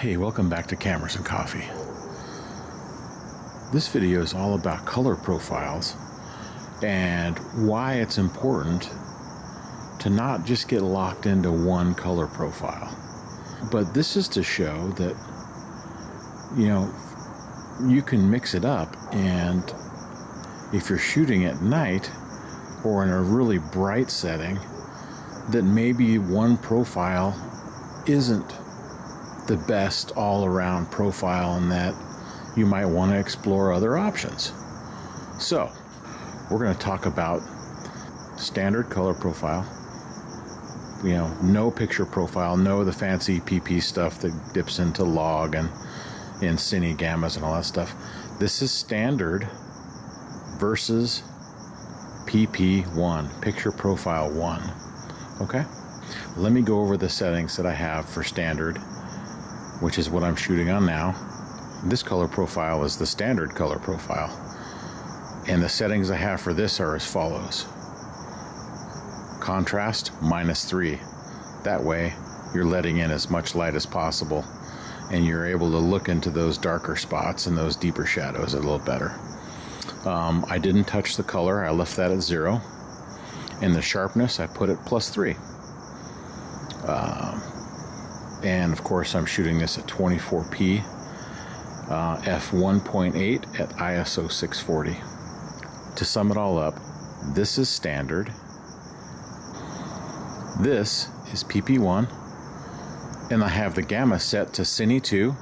Hey, welcome back to Cameras and Coffee. This video is all about color profiles and why it's important to not just get locked into one color profile. But this is to show that, you can mix it up, and if you're shooting at night or in a really bright setting, that maybe one profile isn't the best all-around profile, and that you might want to explore other options. So we're going to talk about standard color profile, no picture profile, no the fancy PP stuff that dips into log and in Cine gammas and all that stuff. This is standard versus PP1, picture profile 1. Okay, let me go over the settings that I have for standard, which is what I'm shooting on now. This color profile is the standard color profile, and the settings I have for this are as follows. Contrast -3. That way you're letting in as much light as possible, and you're able to look into those darker spots and those deeper shadows a little better. I didn't touch the color, I left that at 0. And the sharpness, I put it +3. And of course I'm shooting this at 24p, f1.8 at ISO 640. To sum it all up, this is standard, this is PP1, and I have the gamma set to Cine 2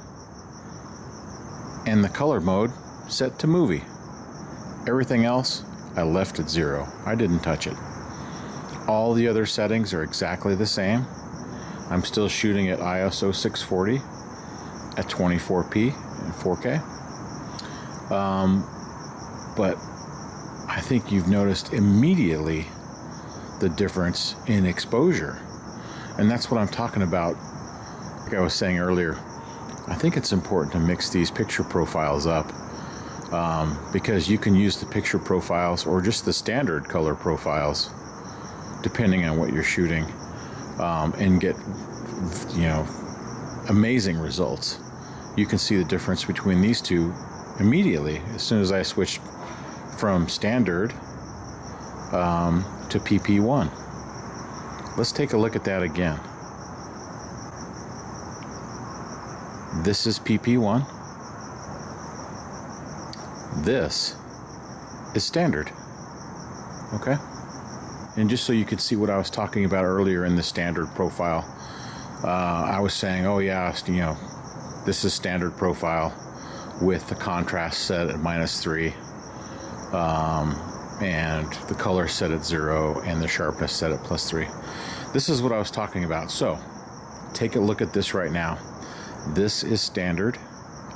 and the color mode set to movie. Everything else I left at 0. I didn't touch it. All the other settings are exactly the same. I'm still shooting at ISO 640 at 24p and 4K. But I think you've noticed immediately the difference in exposure. And that's what I'm talking about. Like I was saying earlier, I think it's important to mix these picture profiles up, because you can use the picture profiles or just the standard color profiles, depending on what you're shooting, and get amazing results. You can see the difference between these two immediately as soon as I switched from standard to PP1. Let's take a look at that again. This is PP1. This is standard. Okay? And just so you could see what I was talking about earlier in the standard profile, I was saying, oh yeah, this is standard profile with the contrast set at -3, and the color set at 0, and the sharpness set at +3. This is what I was talking about. So take a look at this right now. This is standard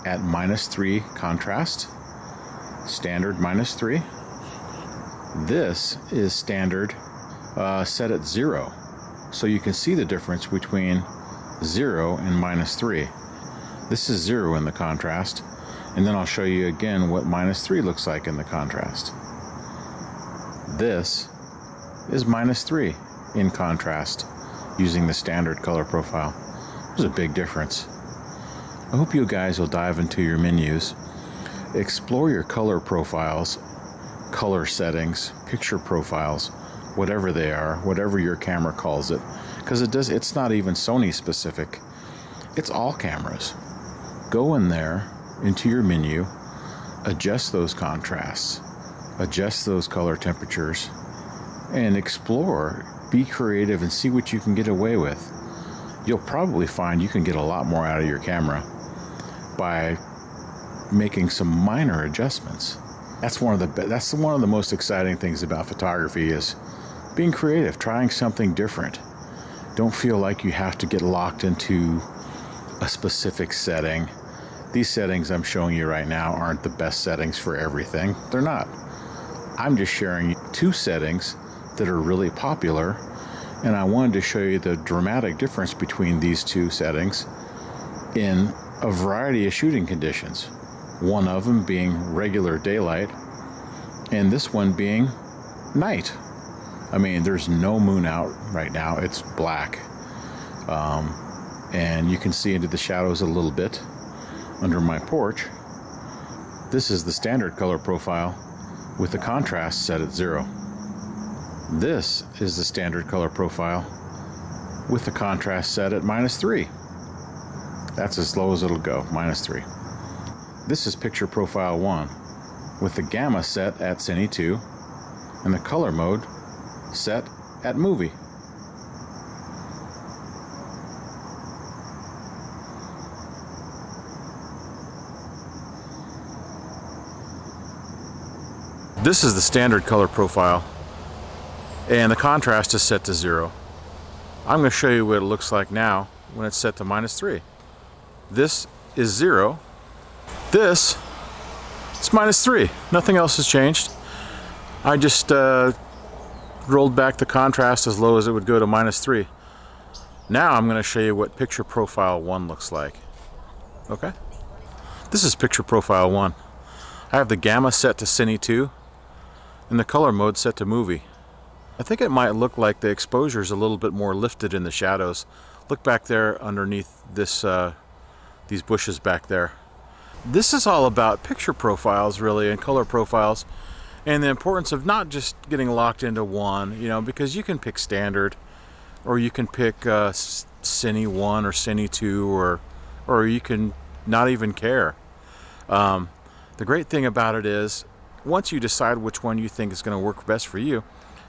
at -3 contrast, standard -3. This is standard set at 0, so you can see the difference between 0 and -3. This is 0 in the contrast, and then I'll show you again what -3 looks like in the contrast. This is -3 in contrast using the standard color profile. There's a big difference. I hope you guys will dive into your menus, explore your color profiles, color settings, picture profiles, whatever they are, whatever your camera calls it, because it's not even Sony specific, it's all cameras. Go in there into your menu, adjust those contrasts, adjust those color temperatures, and explore, be creative, and see what you can get away with. You'll probably find you can get a lot more out of your camera by making some minor adjustments. That's one of the most exciting things about photography, is being creative, trying something different. Don't feel like you have to get locked into a specific setting. These settings I'm showing you right now aren't the best settings for everything. They're not. I'm just sharing 2 settings that are really popular, and I wanted to show you the dramatic difference between these 2 settings in a variety of shooting conditions. One of them being regular daylight, and this one being night. I mean, there's no moon out right now, it's black. and you can see into the shadows a little bit under my porch. This is the standard color profile with the contrast set at 0. This is the standard color profile with the contrast set at -3. That's as low as it'll go, -3. This is picture profile 1 with the gamma set at Cine 2 and the color mode set at movie. This is the standard color profile, and the contrast is set to 0. I'm going to show you what it looks like now when it's set to -3. This is 0. This is -3. Nothing else has changed. I just rolled back the contrast as low as it would go to -3. Now I'm going to show you what picture profile 1 looks like. Okay? This is picture profile 1. I have the gamma set to Cine 2 and the color mode set to movie. I think it might look like the exposure is a little bit more lifted in the shadows. Look back there underneath this these bushes back there. This is all about picture profiles, really, and color profiles, and the importance of not just getting locked into one, you know, because you can pick standard, or you can pick Cine 1 or Cine 2, or you can not even care. The great thing about it is, once you decide which one you think is going to work best for you,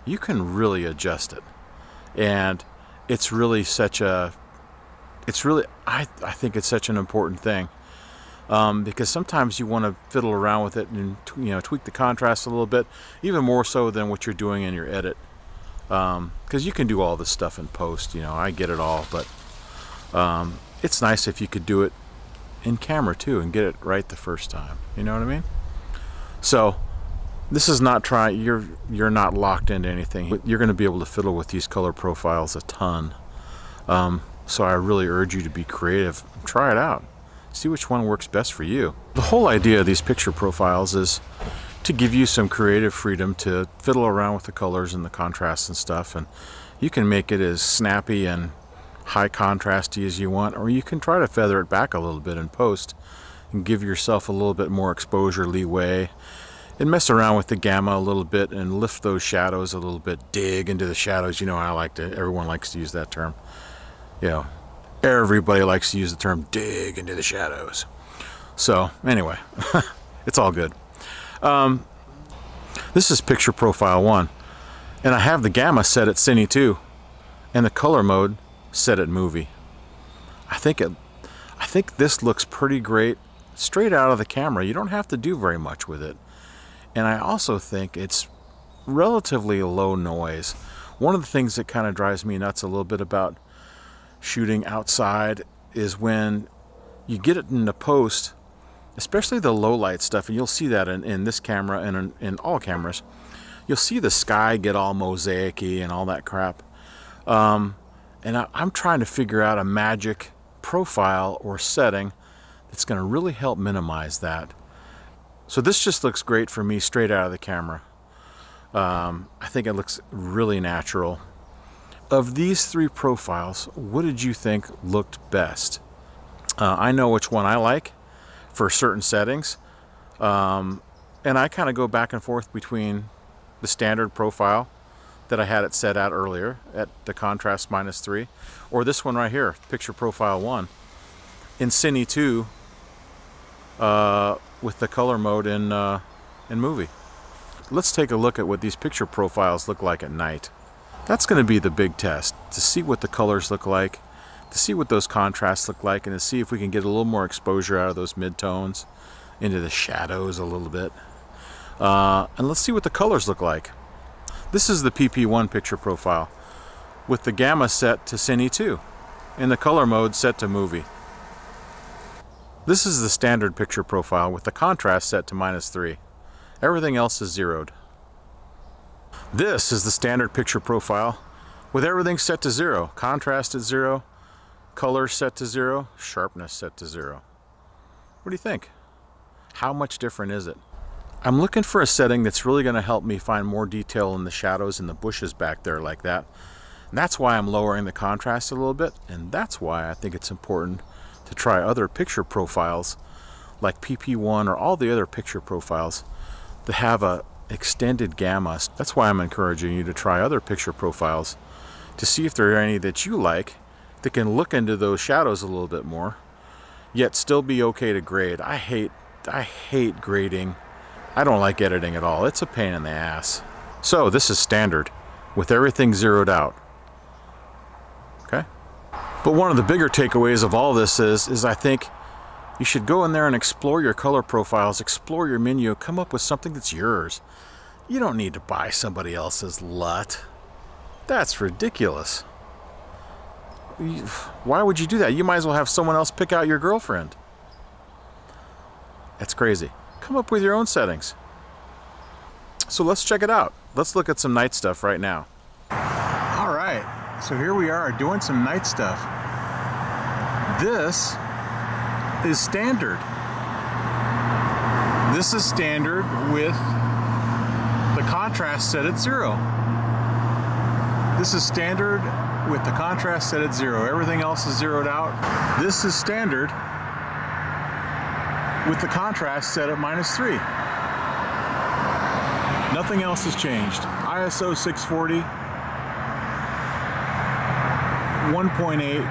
you can really adjust it. And it's really such a, I think it's such an important thing. Because sometimes you want to fiddle around with it and, you know, tweak the contrast a little bit, even more so than what you're doing in your edit. Because you can do all this stuff in post, you know, I get it all, but it's nice if you could do it in camera too and get it right the first time. You know what I mean? So this is not you're not locked into anything. You're going to be able to fiddle with these color profiles a ton. So I really urge you to be creative. Try it out. See which one works best for you. The whole idea of these picture profiles is to give you some creative freedom to fiddle around with the colors and the contrasts and stuff, and you can make it as snappy and high contrasty as you want, or you can try to feather it back a little bit in post and give yourself a little bit more exposure leeway and mess around with the gamma a little bit and lift those shadows a little bit, dig into the shadows. You know, everyone likes to use that term. You know, everybody likes to use the term dig into the shadows. So anyway, it's all good. This is picture profile 1, and I have the gamma set at Cine 2 and the color mode set at movie. I think this looks pretty great straight out of the camera. You don't have to do very much with it. And I also think it's relatively low noise. One of the things that kind of drives me nuts a little bit about shooting outside is when you get it into post, especially the low light stuff, and you'll see that in this camera and in all cameras, you'll see the sky get all mosaic-y and all that crap. And I'm trying to figure out a magic profile or setting that's going to really help minimize that. So this just looks great for me straight out of the camera. I think it looks really natural. Of these 3 profiles, what did you think looked best? I know which one I like for certain settings, and I kind of go back and forth between the standard profile that I had it set at earlier at the contrast -3, or this one right here, picture profile 1, in Cine 2 with the color mode in movie. Let's take a look at what these picture profiles look like at night. That's going to be the big test, to see what the colors look like, to see what those contrasts look like, and to see if we can get a little more exposure out of those midtones into the shadows a little bit. And let's see what the colors look like. This is the PP1 picture profile with the gamma set to Cine 2 and the color mode set to movie. This is the standard picture profile with the contrast set to -3. Everything else is zeroed. This is the standard picture profile with everything set to 0. Contrast at 0, color set to 0, sharpness set to 0. What do you think? How much different is it? I'm looking for a setting that's really going to help me find more detail in the shadows and the bushes back there like that. And that's why I'm lowering the contrast a little bit, and that's why I think it's important to try other picture profiles like PP1 or all the other picture profiles that have a extended gamma. That's why I'm encouraging you to try other picture profiles to see if there are any that you like that can look into those shadows a little bit more, yet still be okay to grade. I hate grading. I don't like editing at all. It's a pain in the ass. So this is standard with everything zeroed out. Okay? But one of the bigger takeaways of all this is I think you should go in there and explore your color profiles, explore your menu, come up with something that's yours. You don't need to buy somebody else's LUT. That's ridiculous. Why would you do that? You might as well have someone else pick out your girlfriend. That's crazy. Come up with your own settings. So let's check it out. Let's look at some night stuff right now. All right, so here we are doing some night stuff. This is standard. This is standard with the contrast set at 0. This is standard with the contrast set at 0. Everything else is zeroed out. This is standard with the contrast set at -3. Nothing else has changed. ISO 640, 1.8.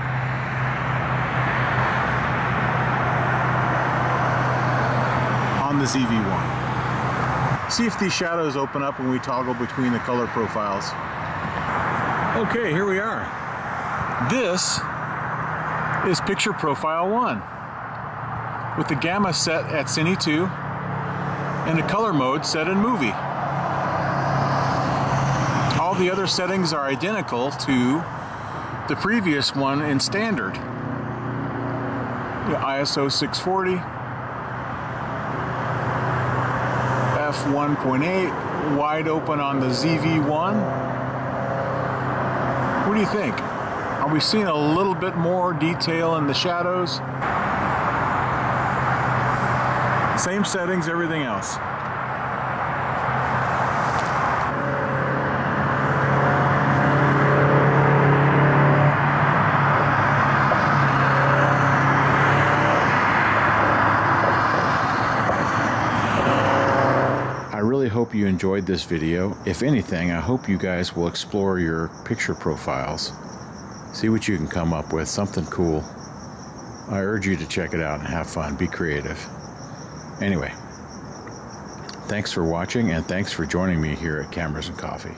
on the ZV-1. See if these shadows open up when we toggle between the color profiles. Okay, here we are. This is picture profile 1 with the gamma set at Cine 2 and the color mode set in movie. All the other settings are identical to the previous one in standard. The ISO 640, f1.8, wide open on the ZV-1. What do you think? Are we seeing a little bit more detail in the shadows? Same settings, everything else. I really hope you enjoyed this video. If anything, I hope you guys will explore your picture profiles. See what you can come up with, something cool. I urge you to check it out and have fun, be creative. Anyway, thanks for watching and thanks for joining me here at Cameras and Coffee.